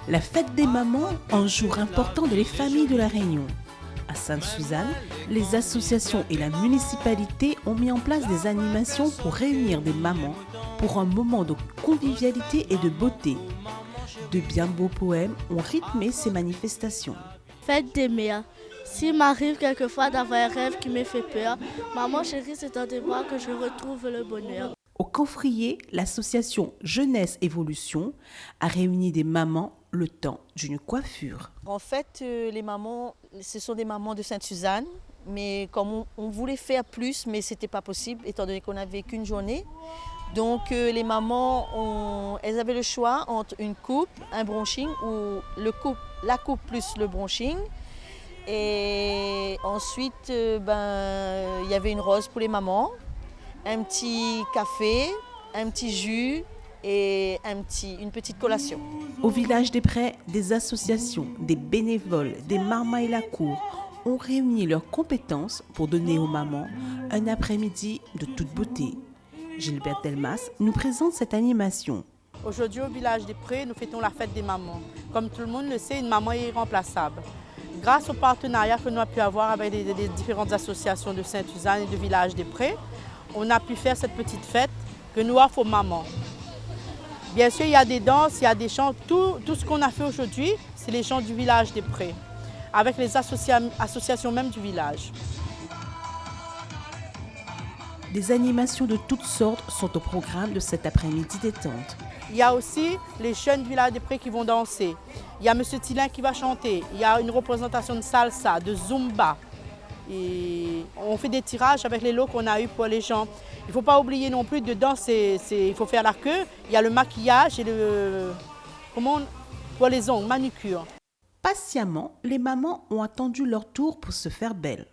La fête des mamans, un jour important de les familles de la Réunion. À Sainte-Suzanne, les associations et la municipalité ont mis en place des animations pour réunir des mamans pour un moment de convivialité et de beauté. De bien beaux poèmes ont rythmé ces manifestations. Fête des mères. S'il m'arrive quelquefois d'avoir un rêve qui me fait peur, maman chérie, c'est un devoir que je retrouve le bonheur. Au Camphrier, l'association Jeunesse Évolution a réuni des mamans le temps d'une coiffure. En fait, les mamans, ce sont des mamans de Sainte-Suzanne, mais comme on voulait faire plus, mais ce n'était pas possible, étant donné qu'on n'avait qu'une journée. Donc les mamans, elles avaient le choix entre une coupe, un brushing, ou la coupe plus le brushing. Et ensuite, il y avait une rose pour les mamans, un petit café, un petit jus et une petite collation. Au village des Prés, des associations, des bénévoles, des Marma et la Cour ont réuni leurs compétences pour donner aux mamans un après-midi de toute beauté. Gilberte Delmas nous présente cette animation. Aujourd'hui, au village des Prés, nous fêtons la fête des mamans. Comme tout le monde le sait, une maman est irremplaçable. Grâce au partenariat que nous avons pu avoir avec les différentes associations de Sainte-Suzanne et de village des Prés, on a pu faire cette petite fête que nous offrons aux mamans. Bien sûr, il y a des danses, il y a des chants. Tout ce qu'on a fait aujourd'hui, c'est les chants du village des Prés, avec les associations même du village. Des animations de toutes sortes sont au programme de cet après-midi détente. Il y a aussi les jeunes du village des Prés qui vont danser. Il y a M. Tilin qui va chanter. Il y a une représentation de salsa, de zumba. Et on fait des tirages avec les lots qu'on a eus pour les gens. Il ne faut pas oublier non plus, dedans, il faut faire la queue. Il y a le maquillage et pour les ongles, manucure. Patiemment, les mamans ont attendu leur tour pour se faire belles,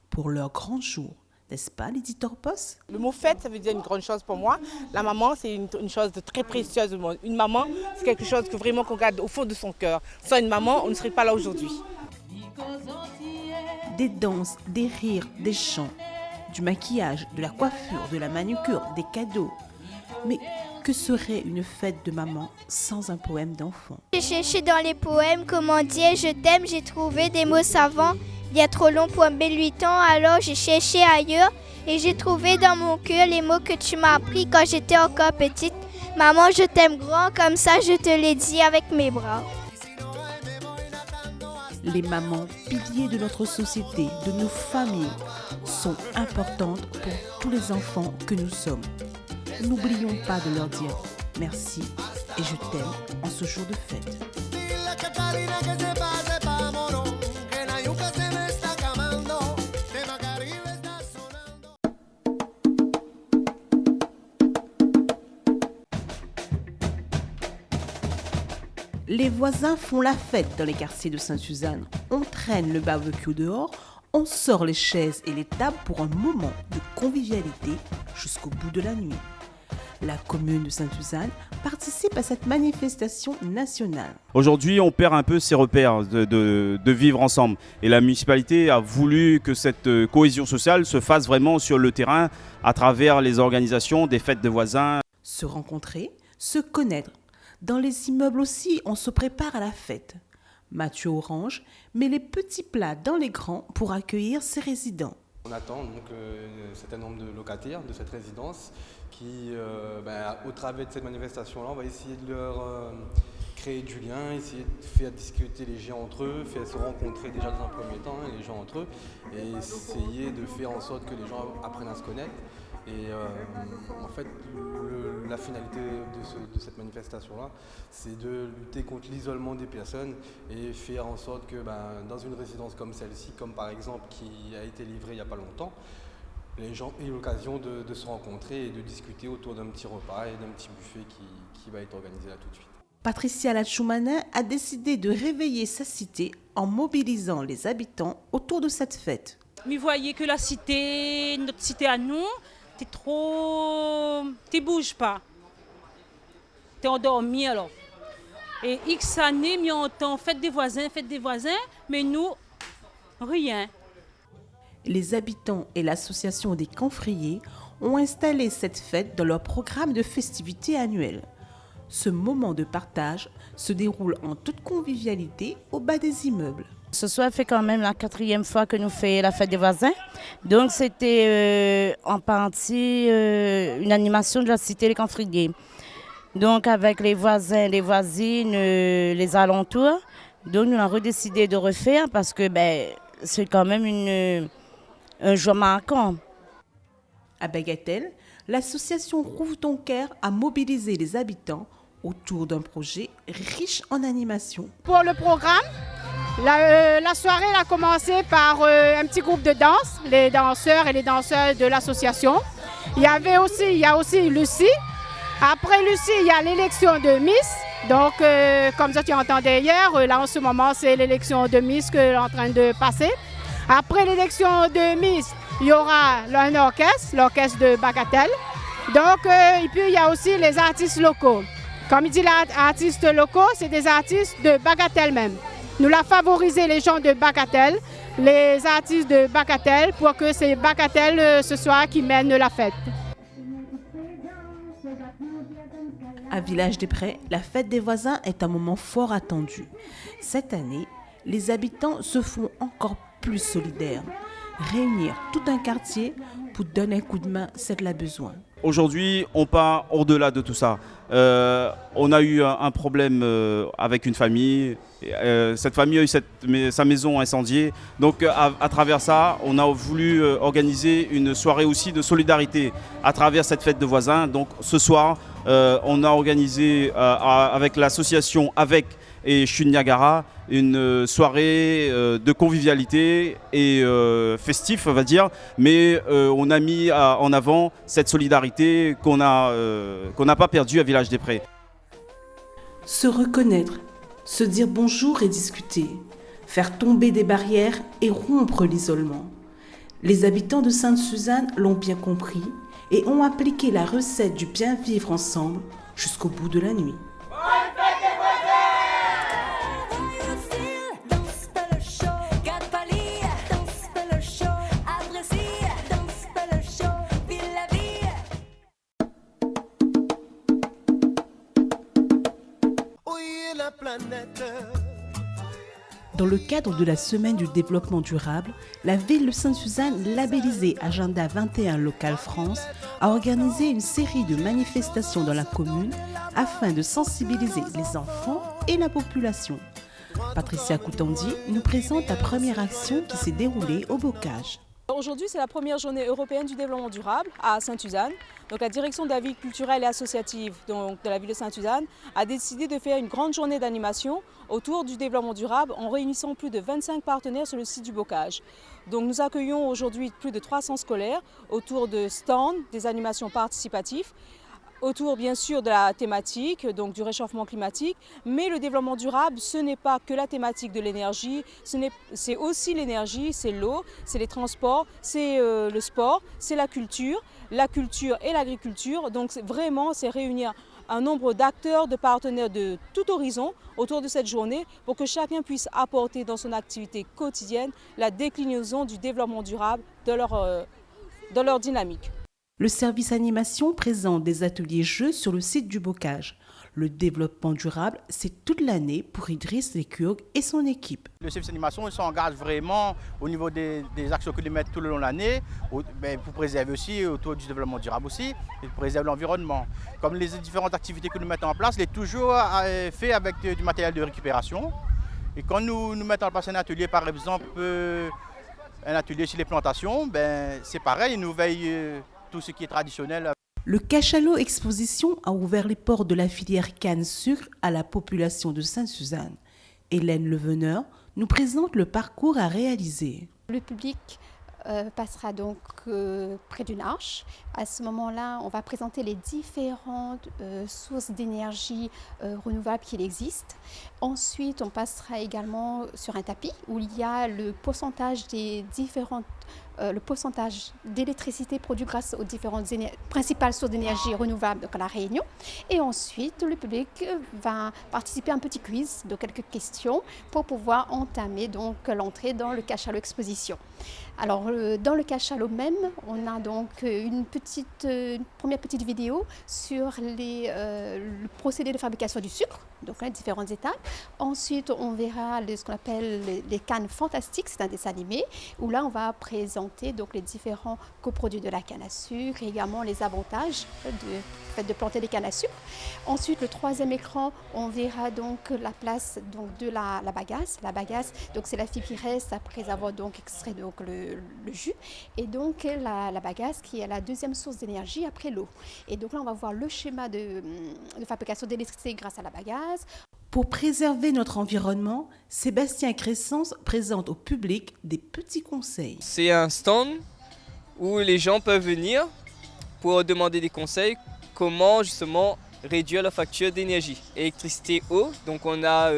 pour leur grand jour. N'est-ce pas, Lydie Torpos? Le mot fête, ça veut dire une grande chose pour moi. La maman, c'est une chose de très précieuse. Une maman, c'est quelque chose que vraiment qu'on garde au fond de son cœur. Sans une maman, on ne serait pas là aujourd'hui. Des danses, des rires, des chants, du maquillage, de la coiffure, de la manucure, des cadeaux. Mais que serait une fête de maman sans un poème d'enfant? J'ai cherché dans les poèmes comment dire je t'aime, j'ai trouvé des mots savants. Bien trop long pour un bel 8 ans, alors j'ai cherché ailleurs et j'ai trouvé dans mon cœur les mots que tu m'as appris quand j'étais encore petite. Maman, je t'aime grand, comme ça je te l'ai dit avec mes bras. Les mamans, piliers de notre société, de nos familles, sont importantes pour tous les enfants que nous sommes. N'oublions pas de leur dire merci et je t'aime en ce jour de fête. Les voisins font la fête dans les quartiers de Sainte-Suzanne. On traîne le barbecue dehors, on sort les chaises et les tables pour un moment de convivialité jusqu'au bout de la nuit. La commune de Sainte-Suzanne participe à cette manifestation nationale. Aujourd'hui, on perd un peu ses repères de vivre ensemble. Et la municipalité a voulu que cette cohésion sociale se fasse vraiment sur le terrain à travers les organisations des fêtes de voisins. Se rencontrer, se connaître. Dans les immeubles aussi, on se prépare à la fête. Mathieu Orange met les petits plats dans les grands pour accueillir ses résidents. On attend donc un certain nombre de locataires de cette résidence qui, au travers de cette manifestation-là, on va essayer de leur créer du lien, essayer de faire discuter les gens entre eux, faire se rencontrer déjà dans un premier temps les gens entre eux et essayer de faire en sorte que les gens apprennent à se connaître. Et en fait, la finalité de cette manifestation-là, c'est de lutter contre l'isolement des personnes et faire en sorte que dans une résidence comme celle-ci, comme par exemple qui a été livrée il n'y a pas longtemps, les gens aient l'occasion de se rencontrer et de discuter autour d'un petit repas et d'un petit buffet qui va être organisé là tout de suite. Patricia Lachoumana a décidé de réveiller sa cité en mobilisant les habitants autour de cette fête. Mais voyez que la cité, notre cité à nous, tu bouges pas. Tu es endormi alors. Et X années, mais on entend fête des voisins, mais nous, rien. Les habitants et l'association des Camphriers ont installé cette fête dans leur programme de festivités annuelles. Ce moment de partage se déroule en toute convivialité au bas des immeubles. Ce soir fait quand même la 4e fois que nous faisons la fête des voisins. Donc c'était en partie une animation de la cité Les Camfriguiers. Donc avec les voisins, les voisines, les alentours. Donc nous avons décidé de refaire parce que c'est quand même un jour marquant. À Bagatelle, l'association Rouvre ton cœur a mobilisé les habitants autour d'un projet riche en animation. Pour le programme, la soirée a commencé par un petit groupe de danse, les danseurs et les danseurs de l'association. Il y a aussi Lucie. Après Lucie, il y a l'élection de Miss. Donc, comme ça tu entendais hier, là en ce moment, c'est l'élection de Miss que est en train de passer. Après l'élection de Miss, il y aura un orchestre, l'orchestre de Bagatelle. Donc, et puis il y a aussi les artistes locaux. Comme il dit les artistes locaux, c'est des artistes de Bagatelle même. Nous l'avons favorisé les gens de Bagatelle, les artistes de Bagatelle, pour que c'est Bagatelle ce soir qui mène la fête. À Village-des-Prés, la fête des voisins est un moment fort attendu. Cette année, les habitants se font encore plus solidaires. Réunir tout un quartier pour donner un coup de main, c'est de la besoin. Aujourd'hui, on part au-delà de tout ça. On a eu un problème avec une famille. Cette famille a eu sa maison incendiée. Donc à travers ça, on a voulu organiser une soirée aussi de solidarité à travers cette fête de voisins. Donc ce soir, on a organisé avec l'association et Chute Niagara une soirée de convivialité et festif, on va dire, mais on a mis en avant cette solidarité qu'on n'a pas perdue à Village-des-Prés. Se reconnaître, se dire bonjour et discuter, faire tomber des barrières et rompre l'isolement. Les habitants de Sainte-Suzanne l'ont bien compris et ont appliqué la recette du bien vivre ensemble jusqu'au bout de la nuit. Dans le cadre de la Semaine du développement durable, la ville de Sainte-Suzanne, labellisée Agenda 21 Local France, a organisé une série de manifestations dans la commune afin de sensibiliser les enfants et la population. Patricia Coutandier nous présente la première action qui s'est déroulée au Bocage. Aujourd'hui, c'est la première journée européenne du développement durable à Sainte-Suzanne. Donc, la direction de la vie culturelle et associative de la ville de Sainte-Suzanne a décidé de faire une grande journée d'animation autour du développement durable en réunissant plus de 25 partenaires sur le site du Bocage. Donc, nous accueillons aujourd'hui plus de 300 scolaires autour de stands, des animations participatives, autour bien sûr de la thématique, donc du réchauffement climatique, mais le développement durable, ce n'est pas que la thématique de l'énergie, c'est aussi l'énergie, c'est l'eau, c'est les transports, c'est le sport, c'est la culture et l'agriculture. Donc vraiment, c'est réunir un nombre d'acteurs, de partenaires de tout horizon autour de cette journée pour que chacun puisse apporter dans son activité quotidienne la déclinaison du développement durable dans leur dynamique. Le service animation présente des ateliers jeux sur le site du Bocage. Le développement durable, c'est toute l'année pour Idriss Lekurg et son équipe. Le service animation s'engage vraiment au niveau des actions qu'ils mettent tout le long de l'année pour préserver aussi autour du développement durable aussi et pour préserver l'environnement. Comme les différentes activités que nous mettons en place, c'est toujours fait avec du matériel de récupération. Et quand nous mettons en place un atelier, par exemple, un atelier sur les plantations, c'est pareil, nous veillons tout ce qui est traditionnel. Le Cachalot Exposition a ouvert les portes de la filière canne-sucre à la population de Sainte-Suzanne. Hélène Leveneur nous présente le parcours à réaliser. Le public passera donc près d'une arche. À ce moment-là, on va présenter les différentes sources d'énergie renouvelables qu'il existe. Ensuite, on passera également sur un tapis où il y a le pourcentage des différentes le pourcentage d'électricité produit grâce aux différentes principales sources d'énergie renouvelables à La Réunion. Et ensuite, le public va participer à un petit quiz de quelques questions pour pouvoir entamer donc l'entrée dans le cachalot exposition. Alors, dans le cachalot même, on a donc une première petite vidéo sur le procédé de fabrication du sucre, donc les différentes étapes. Ensuite, on verra ce qu'on appelle les cannes fantastiques, c'est un dessin animé, où là, on va présenter donc les différents coproduits de la canne à sucre et également les avantages du fait de planter des cannes à sucre. Ensuite, le troisième écran, on verra donc la place donc, de la bagasse. La bagasse, donc c'est la fibre qui reste après avoir donc extrait donc, le jus. Et donc la bagasse qui est la deuxième source d'énergie après l'eau. Et donc là, on va voir le schéma de fabrication d'électricité grâce à la bagasse. Pour préserver notre environnement, Sébastien Crescence présente au public des petits conseils. C'est un stand où les gens peuvent venir pour demander des conseils comment justement réduire la facture d'énergie, électricité, eau. Donc on a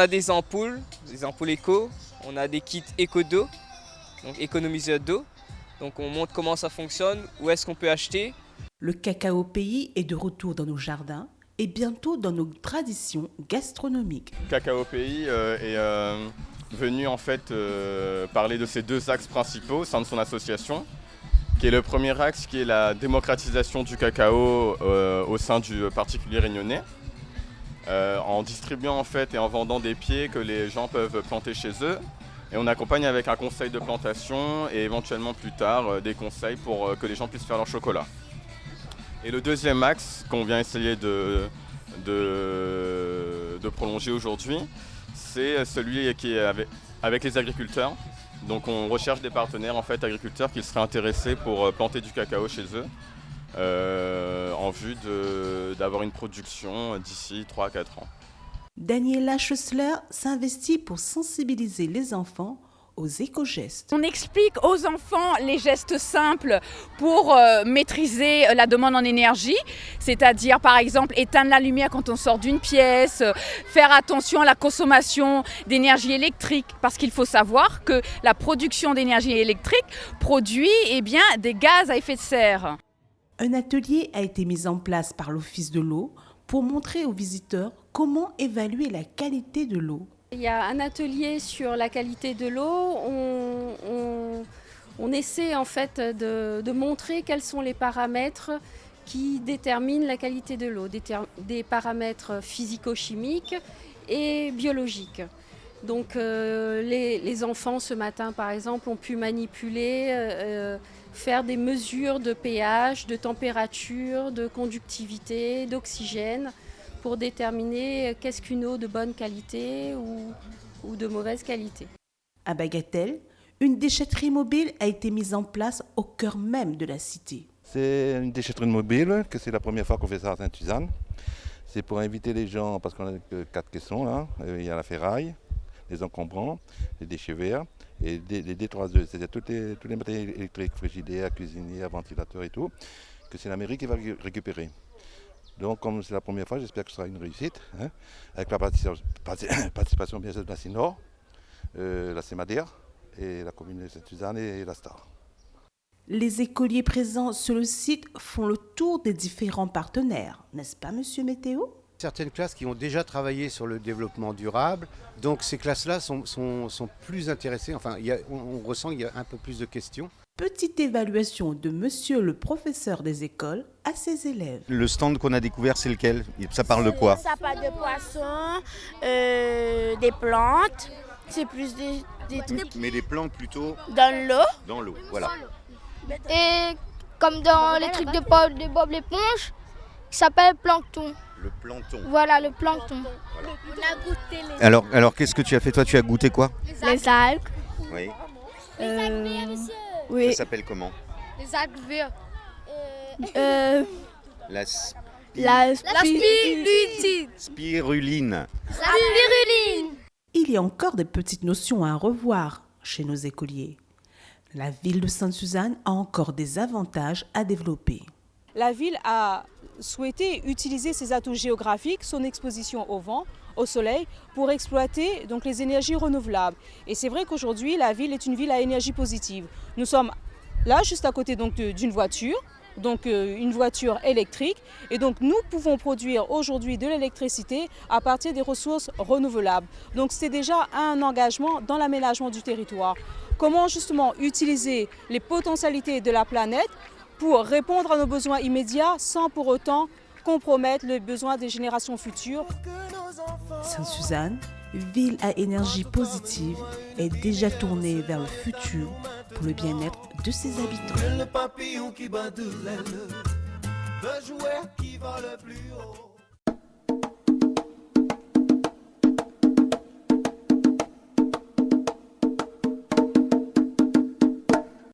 des ampoules éco, on a des kits éco d'eau, donc économiseurs d'eau. Donc on montre comment ça fonctionne, où est-ce qu'on peut acheter. Le cacao pays est de retour dans nos jardins et bientôt dans nos traditions gastronomiques. Cacao pays est venu en fait parler de ces deux axes principaux au sein de son association, qui est le premier axe qui est la démocratisation du cacao au sein du particulier réunionnais, en distribuant en fait et en vendant des pieds que les gens peuvent planter chez eux. Et on accompagne avec un conseil de plantation et éventuellement plus tard des conseils pour que les gens puissent faire leur chocolat. Et le deuxième axe qu'on vient essayer de prolonger aujourd'hui, c'est celui qui est avec les agriculteurs. Donc on recherche des partenaires en fait, agriculteurs qui seraient intéressés pour planter du cacao chez eux en vue d'avoir une production d'ici 3 à 4 ans. Daniela Schössler s'investit pour sensibiliser les enfants aux éco-gestes. On explique aux enfants les gestes simples pour maîtriser la demande en énergie, c'est-à-dire par exemple éteindre la lumière quand on sort d'une pièce, faire attention à la consommation d'énergie électrique, parce qu'il faut savoir que la production d'énergie électrique produit des gaz à effet de serre. Un atelier a été mis en place par l'Office de l'eau pour montrer aux visiteurs comment évaluer la qualité de l'eau. Il y a un atelier sur la qualité de l'eau. On essaie en fait de montrer quels sont les paramètres qui déterminent la qualité de l'eau, des paramètres physico-chimiques et biologiques. Donc les enfants ce matin par exemple ont pu manipuler, faire des mesures de pH, de température, de conductivité, d'oxygène, pour déterminer qu'est-ce qu'une eau de bonne qualité ou de mauvaise qualité. À Bagatelle, une déchetterie mobile a été mise en place au cœur même de la cité. C'est une déchetterie mobile, que c'est la première fois qu'on fait ça à Sainte-Suzanne. C'est pour inviter les gens, parce qu'on a que 4 caissons là, il y a la ferraille, les encombrants, les déchets verts et les détoiseuses, c'est-à-dire tous les matériels électriques, frigidaires, cuisinières, ventilateurs et tout, que c'est la mairie qui va récupérer. Donc comme c'est la première fois, j'espère que ce sera une réussite, hein, avec la participation bien sûr de la CINOR, la CEMADER et la commune de Sainte-Suzanne et la STAR. Les écoliers présents sur le site font le tour des différents partenaires, n'est-ce pas Monsieur Météo ? Certaines classes qui ont déjà travaillé sur le développement durable, donc ces classes-là sont plus intéressées, enfin on ressent qu'il y a un peu plus de questions. Petite évaluation de monsieur le professeur des écoles à ses élèves. Le stand qu'on a découvert, c'est lequel ? Ça parle de quoi ? Ça parle de poissons, des plantes, c'est plus des trucs... Mais des plantes plutôt ? Dans l'eau. Dans l'eau, voilà. Et comme dans les trucs de Bob l'éponge, qui s'appelle plancton. Le plancton. Voilà, le plancton. Voilà. On a goûté les Alors qu'est-ce que tu as fait toi ? Tu as goûté quoi ? Les algues. Oui. Les algues vertes, monsieur. Oui. Ça s'appelle comment ? Les algues vertes. La spiruline. Spiruline. Il y a encore des petites notions à revoir chez nos écoliers. La ville de Sainte-Suzanne a encore des avantages à développer. la ville a souhaité utiliser ses atouts géographiques, son exposition au vent, au soleil, pour exploiter donc, les énergies renouvelables. Et c'est vrai qu'aujourd'hui, la ville est une ville à énergie positive. Nous sommes là, juste à côté d'une voiture, donc une voiture électrique. Et donc nous pouvons produire aujourd'hui de l'électricité à partir des ressources renouvelables. Donc c'est déjà un engagement dans l'aménagement du territoire. Comment justement utiliser les potentialités de la planète pour répondre à nos besoins immédiats sans pour autant compromettre les besoins des générations futures. Sainte-Suzanne, ville à énergie positive, est déjà tournée vers le futur pour le bien-être de ses habitants. Le papillon qui bat de l'aile, le jouet qui va le plus haut.